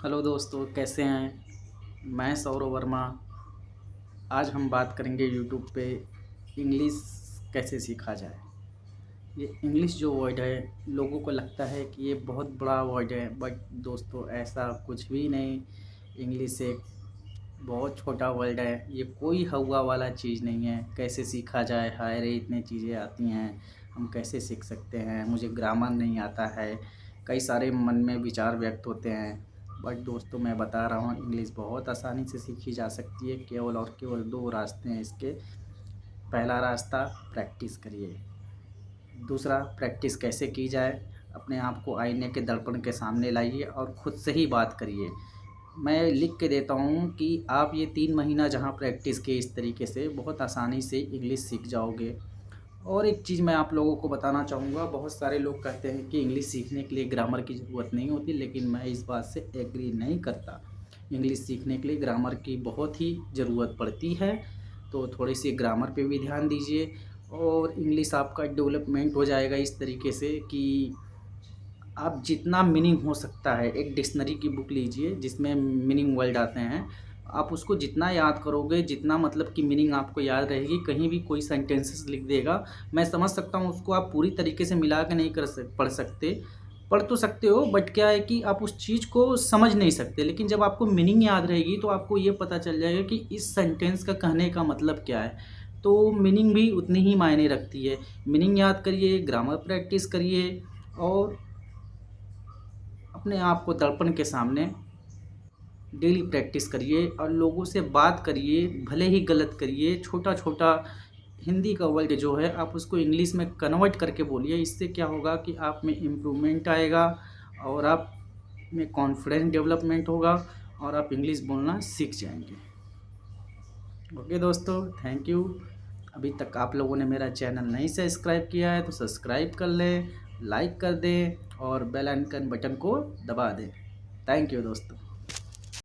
Hello दोस्तों, कैसे हैं। मैं सौरभ वर्मा। आज हम बात करेंगे यूट्यूब पे इंग्लिश कैसे सीखा जाए। ये इंग्लिश जो वर्ड है, लोगों को लगता है कि ये बहुत बड़ा वर्ड है, बट दोस्तों ऐसा कुछ भी नहीं। इंग्लिश एक बहुत छोटा वर्ड है। ये कोई हवा वाला चीज़ नहीं है। कैसे सीखा जाए, हाय रे इतनी चीज़ें आती हैं, हम कैसे सीख सकते हैं, मुझे ग्रामर नहीं आता है, कई सारे मन में विचार व्यक्त होते हैं। बट दोस्तों मैं बता रहा हूँ, इंग्लिश बहुत आसानी से सीखी जा सकती है। केवल और केवल दो रास्ते हैं इसके। पहला रास्ता, प्रैक्टिस करिए। दूसरा, प्रैक्टिस कैसे की जाए, अपने आप को आईने के दर्पण के सामने लाइए और ख़ुद से ही बात करिए। मैं लिख के देता हूँ कि आप ये 3 महीना जहाँ प्रैक्टिस किए इस तरीके से बहुत आसानी से इंग्लिश सीख जाओगे। और एक चीज़ मैं आप लोगों को बताना चाहूँगा, बहुत सारे लोग कहते हैं कि इंग्लिश सीखने के लिए ग्रामर की ज़रूरत नहीं होती, लेकिन मैं इस बात से एग्री नहीं करता। इंग्लिश सीखने के लिए ग्रामर की बहुत ही ज़रूरत पड़ती है। तो थोड़ी सी ग्रामर पे भी ध्यान दीजिए और इंग्लिश आपका डेवलपमेंट हो जाएगा इस तरीके से कि आप जितना मीनिंग हो सकता है, एक डिक्शनरी की बुक लीजिए जिसमें मीनिंग वर्ड आते हैं। आप उसको जितना याद करोगे, जितना मतलब कि मीनिंग आपको याद रहेगी, कहीं भी कोई सेंटेंसेस लिख देगा, मैं समझ सकता हूँ उसको आप पूरी तरीके से मिला के नहीं पढ़ सकते। पढ़ तो सकते हो, बट क्या है कि आप उस चीज़ को समझ नहीं सकते। लेकिन जब आपको मीनिंग याद रहेगी तो आपको ये पता चल जाएगा कि इस सेंटेंस का कहने का मतलब क्या है। तो मीनिंग भी उतनी ही मायने रखती है। मीनिंग याद करिए, ग्रामर प्रैक्टिस करिए और अपने आप को दर्पण के सामने डेली प्रैक्टिस करिए और लोगों से बात करिए, भले ही गलत करिए। छोटा-छोटा हिंदी का वर्ड जो है आप उसको इंग्लिश में कन्वर्ट करके बोलिए। इससे क्या होगा कि आप में इम्प्रूवमेंट आएगा और आप में कॉन्फिडेंस डेवलपमेंट होगा और आप इंग्लिश बोलना सीख जाएँगे। ओके दोस्तों, थैंक यू। अभी तक आप लोगों ने मेरा चैनल नहीं सब्सक्राइब किया है तो सब्सक्राइब कर लें, लाइक कर दें और बेल आइकन बटन को दबा दें। थैंक यू दोस्तों।